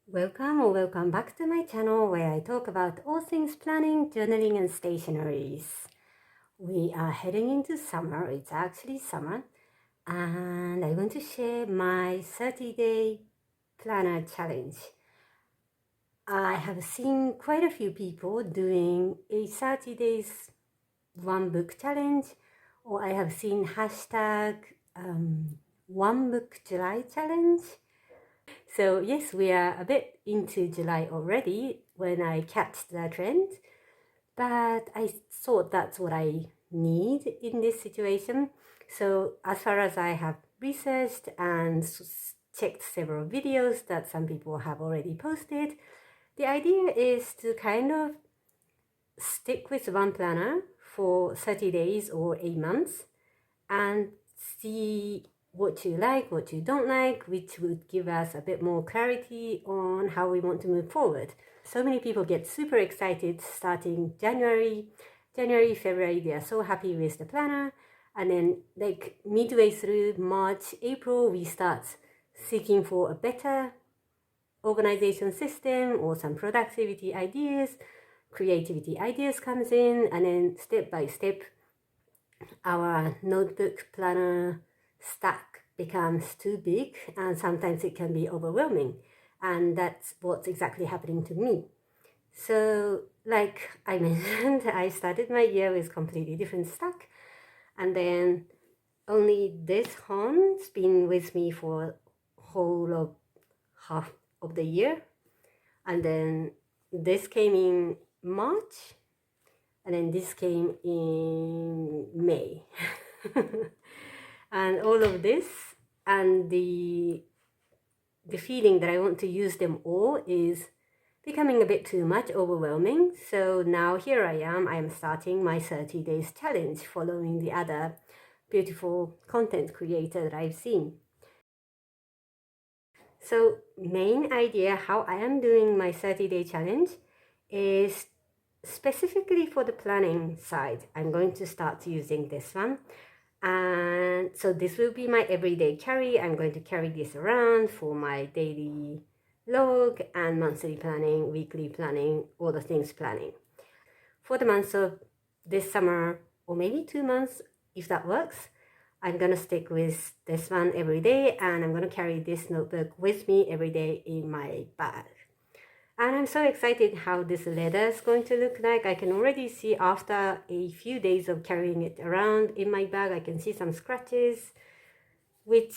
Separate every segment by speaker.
Speaker 1: Welcome or welcome back to my channel where I talk about all things planning, journaling and stationaries. We are heading into summer, it's actually summer, and I want to share my 30-day planner challenge. I have seen quite a few people doing a 30 days one book challenge, or I have seen hashtag one book July challenge. So yes, we are a bit into July already when I catch the trend, but I thought that's what I need in this situation. So as far as I have researched and checked several videos that some people have already posted, the idea is to kind of stick with one planner for 30 days or 8 months and see what you like, what you don't like, which would give us a bit more clarity on how we want to move forward. So many people get super excited starting January, February, they are so happy with the planner. And then like midway through March, April, we start seeking for a better organization system or some productivity ideas, creativity ideas comes in, and then step by step, our notebook planner stack becomes too big and sometimes it can be overwhelming, and that's what's exactly happening to me. So like I mentioned, I started my year with completely different stack, and then only this Hon's been with me for whole of half of the year, and then this came in March, and then this came in May. And all of this and the feeling that I want to use them all is becoming a bit too much, overwhelming. So now here I am starting my 30 days challenge following the other beautiful content creator that I've seen. So main idea how I am doing my 30-day challenge is specifically for the planning side. I'm going to start using this one. And so this will be my everyday carry. I'm going to carry this around for my daily log and monthly planning, weekly planning, all the things planning. For the months of this summer, or maybe 2 months, if that works, I'm going to stick with this one every day, and I'm going to carry this notebook with me every day in my bag. And I'm so excited how this leather is going to look like. I can already see after a few days of carrying it around in my bag, I can see some scratches, which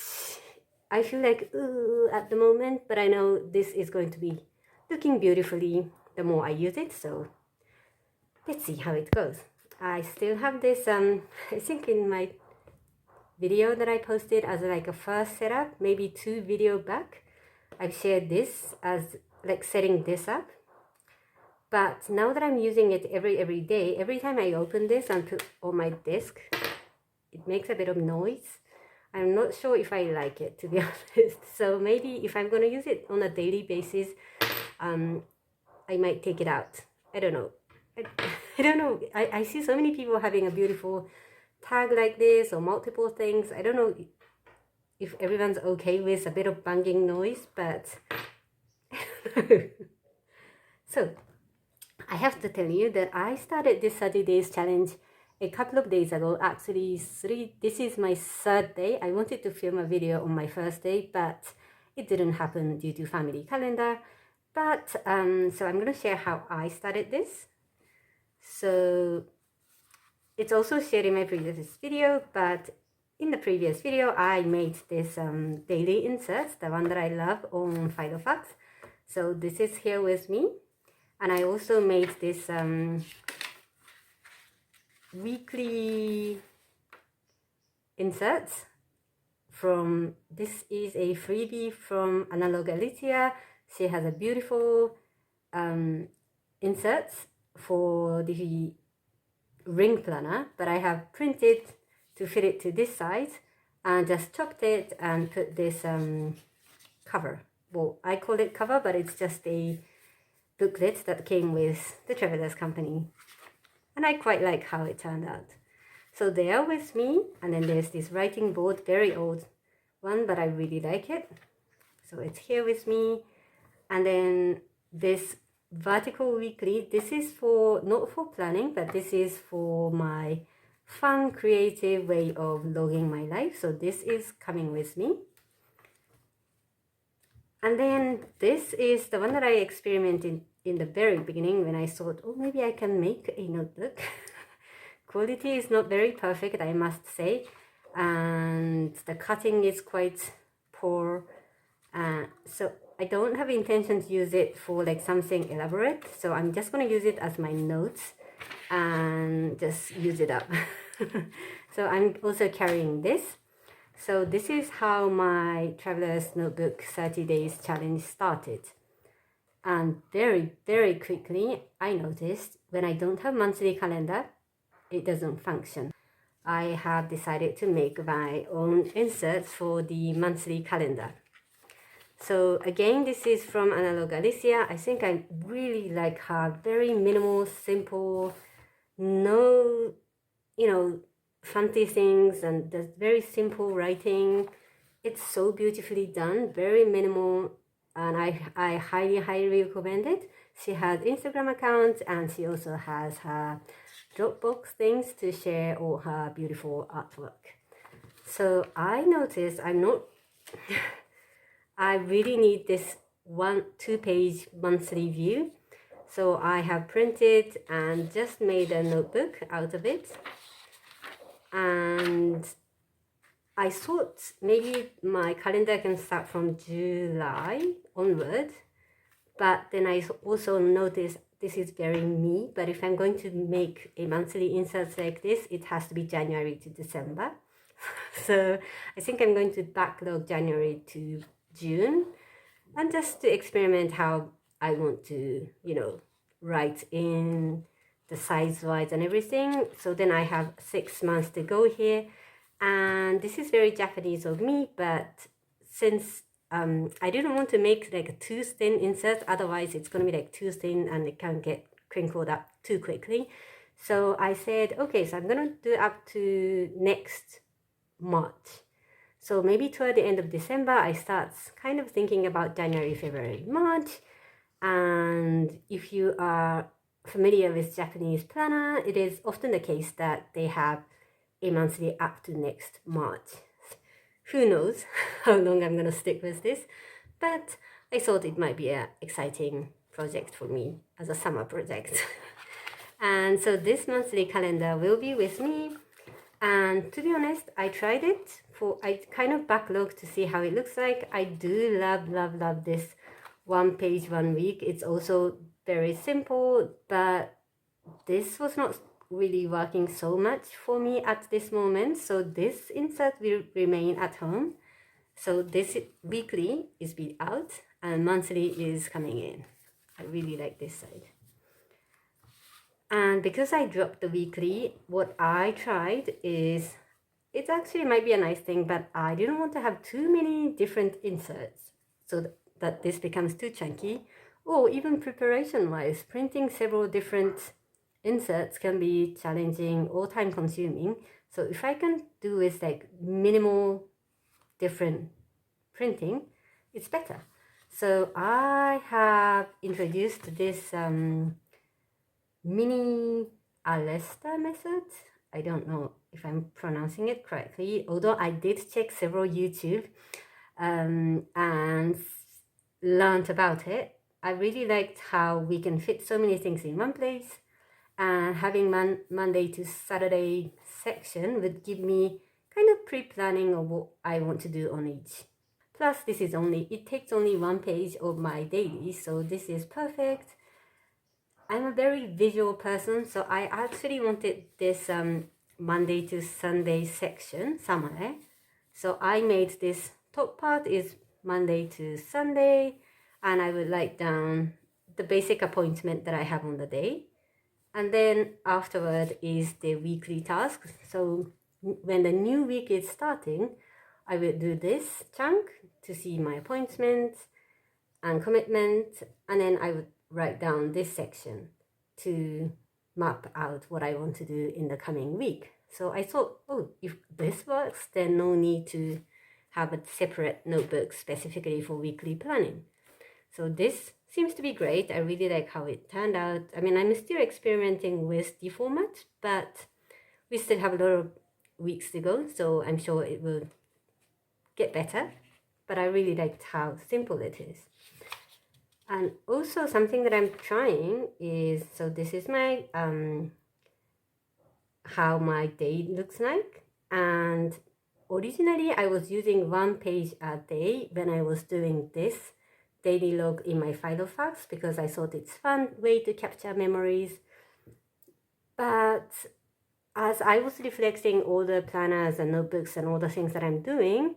Speaker 1: I feel like at the moment, but I know this is going to be looking beautifully the more I use it. So let's see how it goes. I still have this, I think in my video that I posted as like a first setup, maybe 2 videos back, I've shared this as like setting this up. But now that I'm using it every day, every time I open this and put on my desk, it makes a bit of noise. I'm not sure if I like it, to be honest. So maybe if I'm going to use it on a daily basis, I might take it out. I don't know. I don't know. I see so many people having a beautiful tag like this or multiple things. I don't know if everyone's okay with a bit of banging noise, but so I have to tell you that I started this 30 days challenge a couple of days ago. Actually, this is my 3rd day. I wanted to film a video on my first day, but it didn't happen due to family calendar. But so I'm going to share how I started this. So it's also shared in my previous video, but in the previous video I made this daily inserts, the one that I love on Filofax. So this is here with me. And I also made this weekly inserts from, this is a freebie from Analog Alicia. She has a beautiful inserts for the ring planner, but I have printed to fit it to this size and just chopped it and put this cover. Well, I call it cover, but it's just a booklet that came with the Traveler's Company, and I quite like how it turned out. So they are with me, and then there's this writing board, very old one, but I really like it. So it's here with me. And then this vertical weekly, this is for not for planning, but this is for my fun creative way of logging my life. So this is coming with me. And then this is the one that I experimented in the very beginning when I thought, oh, maybe I can make a notebook. Quality is not very perfect, I must say, and the cutting is quite poor. So I don't have intention to use it for like something elaborate. So I'm just going to use it as my notes and just use it up. So I'm also carrying this. So this is how my Traveler's Notebook 30 Days Challenge started. And very, very quickly, I noticed when I don't have monthly calendar, it doesn't function. I have decided to make my own inserts for the monthly calendar. So again, this is from Analog Alicia. I think I really like her very minimal, simple, no, fancy things, and there's very simple writing. It's so beautifully done, very minimal, and I highly recommend it. She has Instagram account, and she also has her Dropbox things to share all her beautiful artwork. So I noticed I'm not I really need this 2-page monthly view. So I have printed and just made a notebook out of it. And I thought maybe my calendar can start from July onward. But then I also noticed this is very me. But if I'm going to make a monthly insert like this, it has to be January to December. So I think I'm going to backlog January to June, and just to experiment how I want to, write in the size wise and everything. So then I have 6 months to go here, and this is very Japanese of me, but since I didn't want to make like a too thin insert, otherwise it's going to be like too thin and it can get crinkled up too quickly. So I said, okay, so I'm going to do up to next March. So maybe toward the end of December, I start kind of thinking about January, February, March. And if you are familiar with Japanese planner, it is often the case that they have a monthly up to next March. Who knows how long I'm going to stick with this, but I thought it might be an exciting project for me as a summer project. And so this monthly calendar will be with me. And to be honest, I tried it I kind of backlogged to see how it looks like. I do love this 1 page 1 week. It's also very simple, but this was not really working so much for me at this moment. So this insert will remain at home. So this weekly is be out and monthly is coming in. I really like this side. And because I dropped the weekly, what I tried is, it actually might be a nice thing, but I didn't want to have too many different inserts so that this becomes too chunky. Or even preparation-wise, printing several different inserts can be challenging or time-consuming. So if I can do with like minimal different printing, it's better. So I have introduced this minimalish method. I don't know if I'm pronouncing it correctly, although I did check several YouTube and learned about it. I really liked how we can fit so many things in one place, and having Monday to Saturday section would give me kind of pre-planning of what I want to do on each. Plus, it takes only 1 page of my daily, so this is perfect. I'm a very visual person, so I actually wanted this Monday to Sunday section somewhere. So I made this top part is Monday to Sunday, and I would write down the basic appointment that I have on the day. And then afterward is the weekly task. So when the new week is starting, I will do this chunk to see my appointments and commitment, and then I would write down this section to map out what I want to do in the coming week. So I thought, oh, if this works, then no need to have a separate notebook specifically for weekly planning. So this seems to be great. I really like how it turned out. I mean, I'm still experimenting with the format, but we still have a lot of weeks to go, so I'm sure it will get better. But I really liked how simple it is. And also something that I'm trying is, so this is my how my day looks like. And originally I was using 1 page a day when I was doing this daily log in my Filofax, because I thought it's a fun way to capture memories. But as I was reflecting all the planners and notebooks and all the things that I'm doing,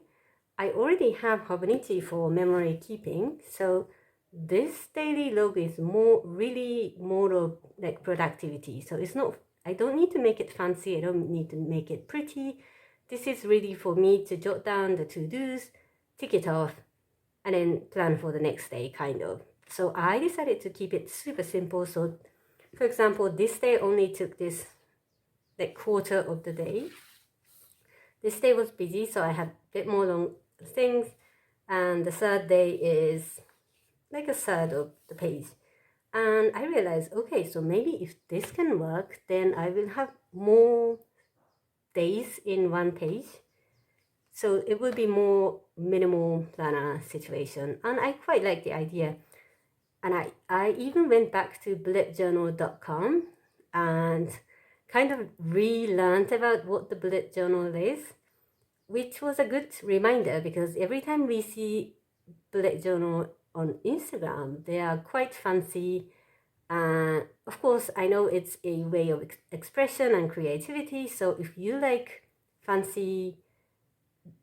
Speaker 1: I already have Hobonichi for memory keeping. So this daily log is really more of like productivity. So it's not, I don't need to make it fancy. I don't need to make it pretty. This is really for me to jot down the to-dos, tick it off, and then plan for the next day, kind of. So I decided to keep it super simple. So for example, this day only took this like quarter of the day. This day was busy, so I had a bit more long things, and the third day is like a third of the page. And I realized, okay, so maybe if this can work, then I will have more days in 1 page. So it will be more minimal planner situation. And I quite like the idea. And I even went back to bulletjournal.com and kind of relearned about what the bullet journal is, which was a good reminder, because every time we see bullet journal on Instagram, they are quite fancy. Of course, I know it's a way of expression and creativity. So if you like fancy,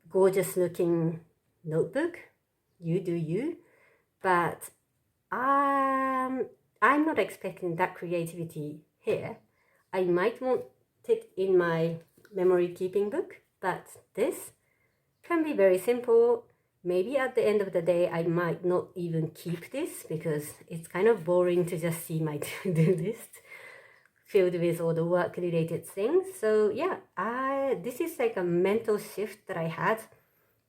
Speaker 1: gorgeous looking notebook, you do you. But I'm not expecting that creativity here. I might want it in my memory keeping book, but this can be very simple. Maybe at the end of the day, I might not even keep this, because it's kind of boring to just see my to-do list filled with all the work-related things. So yeah, this is like a mental shift that I had,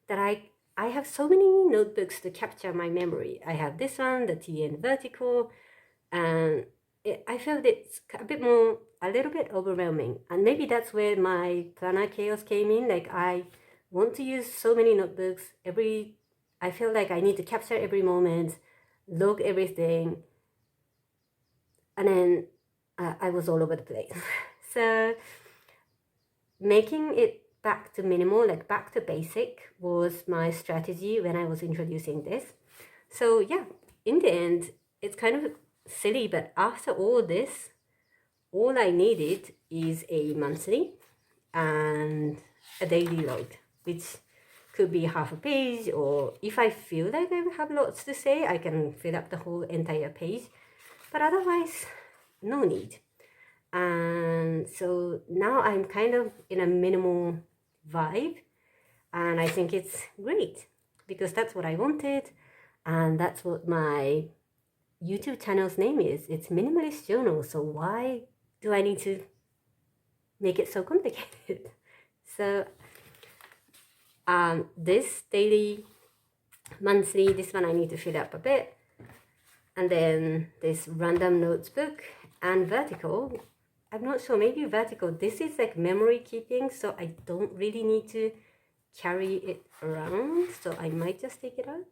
Speaker 1: that I have so many notebooks to capture my memory. I have this one, the TN Vertical, and I felt it's a little bit overwhelming. And maybe that's where my planner chaos came in. Like, I want to use so many notebooks. I feel like I need to capture every moment, log everything, and then I was all over the place. So making it back to minimal, like back to basic, was my strategy when I was introducing this. So yeah, in the end, it's kind of silly, but after all this, all I needed is a monthly and a daily log, which could be half a page, or if I feel like I have lots to say, I can fill up the whole entire page, but otherwise, no need. And so now I'm kind of in a minimal vibe, and I think it's great, because that's what I wanted, and that's what my YouTube channel's name is. It's Minimalist Journal, so why do I need to make it so complicated? So this daily, monthly, this one I need to fill up a bit, and then this random notebook and vertical, I'm not sure, maybe vertical, this is like memory keeping, so I don't really need to carry it around, so I might just take it out.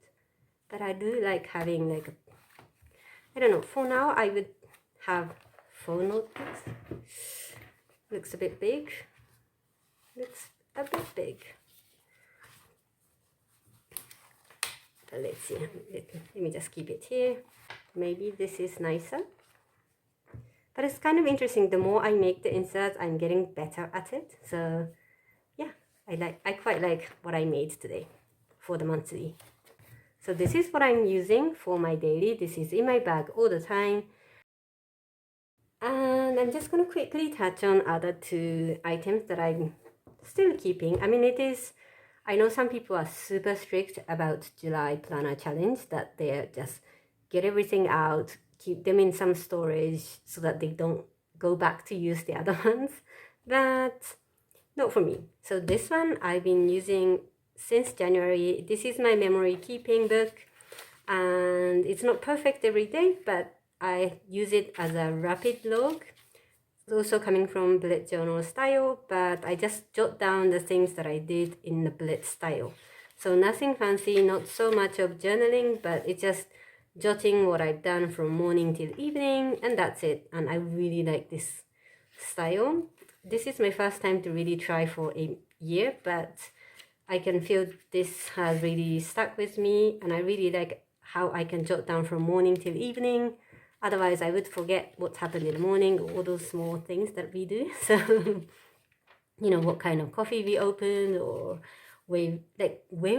Speaker 1: But I do like having like I don't know, for now I would have 4 notebooks. Looks a bit big. Looks a bit big. But let's see, let me just keep it here. Maybe this is nicer. But it's kind of interesting, the more I make the inserts, I'm getting better at it. So yeah, I quite like what I made today for the monthly. So this is what I'm using for my daily. This is in my bag all the time. And I'm just going to quickly touch on other 2 items that I'm still keeping. I mean, I know some people are super strict about July Planner Challenge, that they're just get everything out, keep them in some storage so that they don't go back to use the other ones. But not for me. So this one I've been using since January. This is my memory keeping book, and it's not perfect every day, but I use it as a rapid log. It's also coming from bullet journal style, but I just jot down the things that I did in the bullet style. So nothing fancy, not so much of journaling, but it's just jotting what I've done from morning till evening, and that's it. And I really like this style. This is my first time to really try for a year, but I can feel this has really stuck with me, and I really like how I can jot down from morning till evening. Otherwise, I would forget what's happened in the morning, all those small things that we do. So, you know, what kind of coffee we opened, or where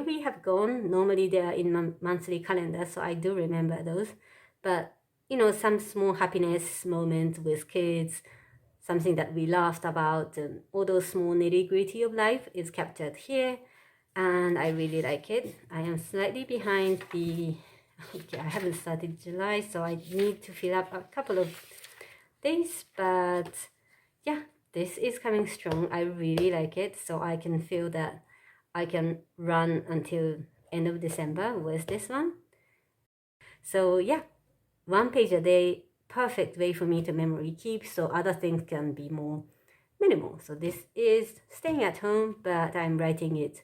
Speaker 1: we have gone. Normally they are in my monthly calendar, so I do remember those. But, you know, some small happiness moments with kids, something that we laughed about, and all those small nitty-gritty of life is captured here, and I really like it. I am slightly behind the okay, I haven't started July, so I need to fill up a couple of days, but yeah, this is coming strong. I really like it, so I can feel that I can run until end of December with this one. So yeah, 1 page a day, perfect way for me to memory keep, so other things can be more minimal. So this is staying at home, but I'm writing it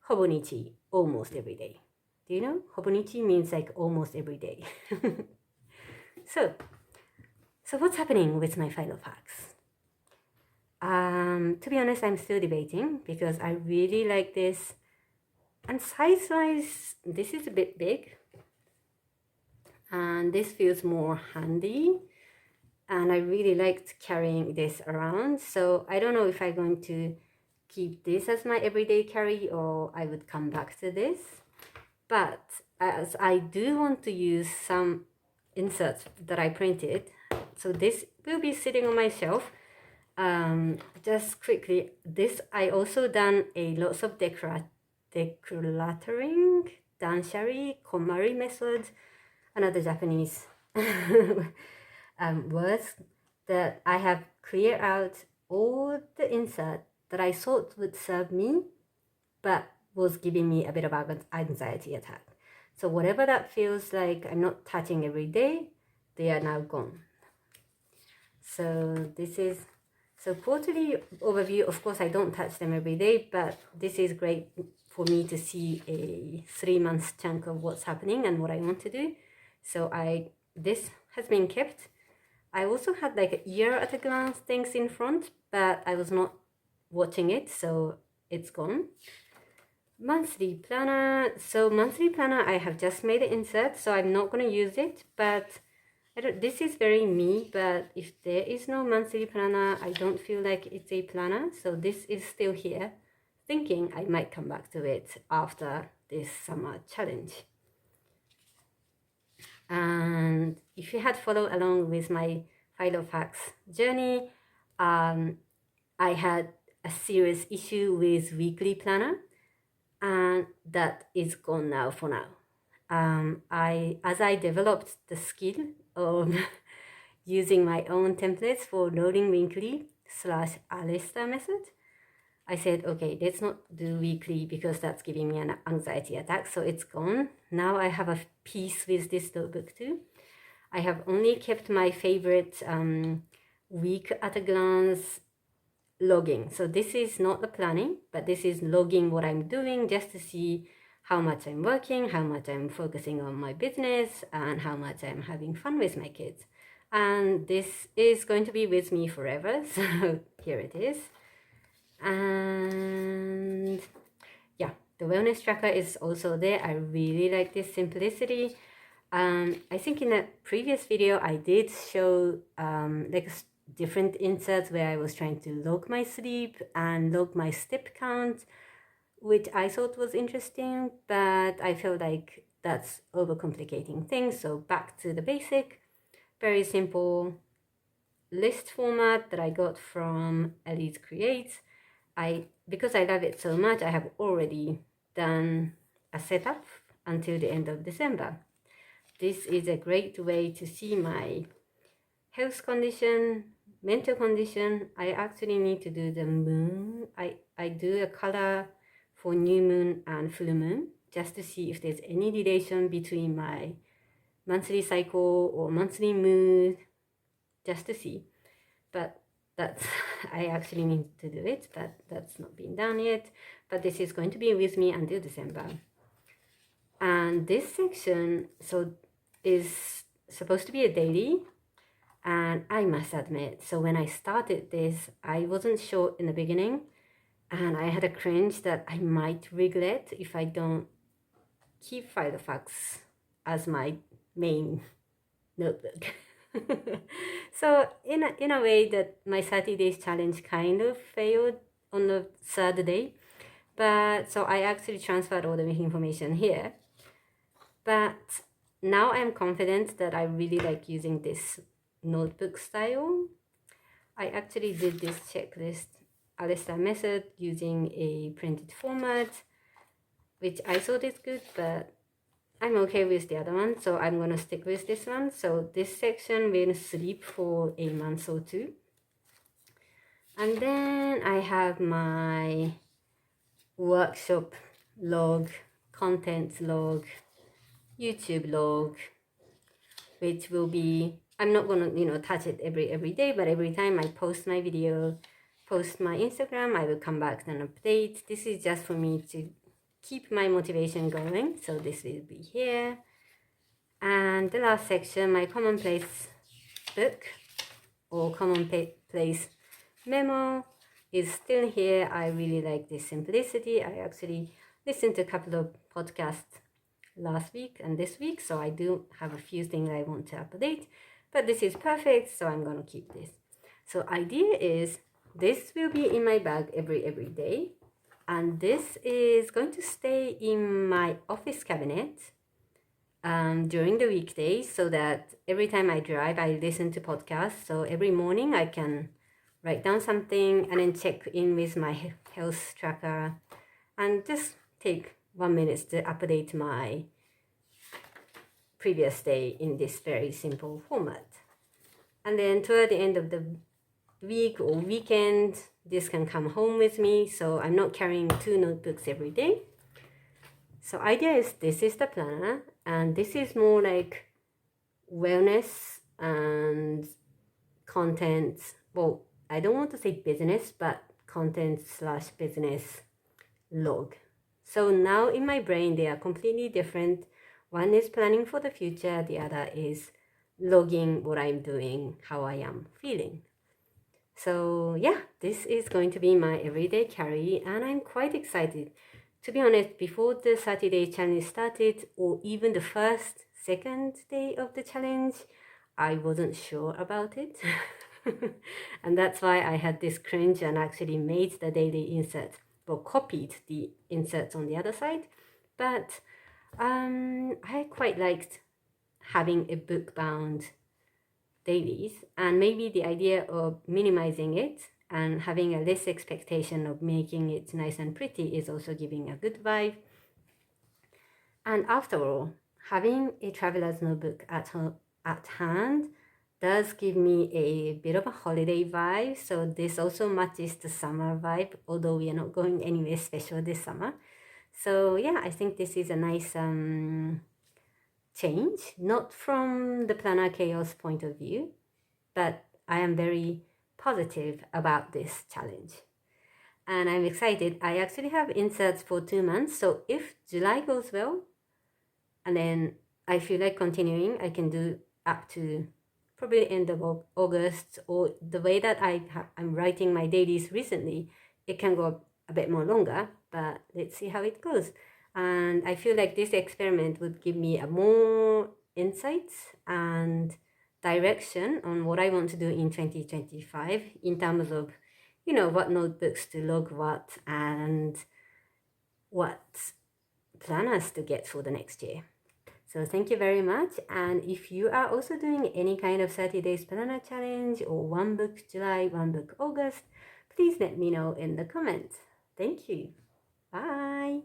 Speaker 1: Hobonichi almost every day. Do you know? Hobonichi means like almost every day. So what's happening with my Filofax? To be honest, I'm still debating because I really like this. And size-wise, this is a bit big. And this feels more handy. And I really liked carrying this around. So I don't know if I'm going to keep this as my everyday carry or I would come back to this. But as I do want to use some inserts that I printed, so this will be sitting on my shelf. Just quickly, this I also done a lots of decluttering, danshari, komari method, another Japanese words that I have cleared out all the insert that I thought would serve me, but was giving me a bit of anxiety attack. So whatever that feels like I'm not touching every day, they are now gone. So this is, so quarterly overview, of course I don't touch them every day, but this is great for me to see a 3 months chunk of what's happening and what I want to do. So this has been kept. I also had like a year at a glance things in front, but I was not watching it, so it's gone. Monthly planner. So monthly planner, I have just made an insert, so I'm not going to use it, but this is very me, but if there is no monthly planner, I don't feel like it's a planner, so this is still here, thinking I might come back to it after this summer challenge. And if you had followed along with my Filofax journey, I had a serious issue with weekly planner, and that is gone now for now. As I developed the skill of using my own templates for loading weekly / Alicia method, I said, okay, let's not do weekly because that's giving me an anxiety attack. So it's gone. Now I have a piece with this notebook too. I have only kept my favorite week at a glance logging. So this is not the planning, but this is logging what I'm doing just to see how much I'm working, how much I'm focusing on my business, and how much I'm having fun with my kids. And this is going to be with me forever. So here it is. And yeah, the wellness tracker is also there. I really like this simplicity. I think in a previous video I did show like different inserts where I was trying to log my sleep and log my step count, which I thought was interesting, but I felt like that's overcomplicating things. So back to the basic, very simple list format that I got from Elite Creates. Because I love it so much, I have already done a setup until the end of December. This is a great way to see my health condition, mental condition. I actually need to do the moon. I do a color for new moon and full moon just to see if there's any relation between my monthly cycle or monthly mood just to see. But that's I actually need to do it, but that's not been done yet. But this is going to be with me until December. And this section is supposed to be a daily, and I must admit, so when I started this, I wasn't sure in the beginning, and I had a cringe that I might regret if I don't keep Filofax as my main notebook. So in a way that my 30 days challenge kind of failed on the third day, but so I actually transferred all the information here. But now I'm confident that I really like using this notebook style. I actually did this checklist Alicia method using a printed format, which I thought is good, but I'm okay with the other one, so I'm gonna stick with this one. So this section will sleep for a month or two. And then I have my workshop log, content log, YouTube log, which will be, I'm not gonna, touch it every day, but every time I post my video, post my Instagram, I will come back and update. This is just for me to keep my motivation going. So this will be here. And the last section, my commonplace book or commonplace memo is still here. I really like this simplicity. I actually listened to a couple of podcasts last week and this week, so I do have a few things I want to update, but this is perfect, so I'm gonna keep this. So idea is this will be in my bag every day, and this is going to stay in my office cabinet during the weekdays, so that every time I drive, I listen to podcasts. So every morning I can write down something and then check in with my health tracker and just take 1 minute to update my previous day in this very simple format. And then toward the end of the week or weekend, this can come home with me, so I'm not carrying 2 notebooks every day. So idea is this is the planner, and this is more like wellness and content. Well, I don't want to say business, but content/business log. So now in my brain, they are completely different. One is planning for the future, the other is logging what I'm doing, how I am feeling. So yeah, this is going to be my everyday carry, and I'm quite excited. To be honest, before the 30-day challenge started, or even the first, second day of the challenge, I wasn't sure about it. And that's why I had this cringe and actually made the daily insert, or copied the inserts on the other side. But I quite liked having a book-bound dailies, and maybe the idea of minimizing it and having a less expectation of making it nice and pretty is also giving a good vibe. And after all, having a traveler's notebook at hand does give me a bit of a holiday vibe, so this also matches the summer vibe, although we are not going anywhere special this summer. So yeah, I think this is a nice change, not from the planner chaos point of view, but I am very positive about this challenge. And I'm excited. I actually have inserts for 2 months, so if July goes well, and then I feel like continuing, I can do up to probably end of August, or the way that I'm writing my dailies recently, it can go a bit more longer, but let's see how it goes. And I feel like this experiment would give me a more insights and direction on what I want to do in 2025 in terms of, what notebooks to log what and what planners to get for the next year. So thank you very much. And if you are also doing any kind of 30 days planner challenge or 1 book July, 1 book August, please let me know in the comments. Thank you. Bye.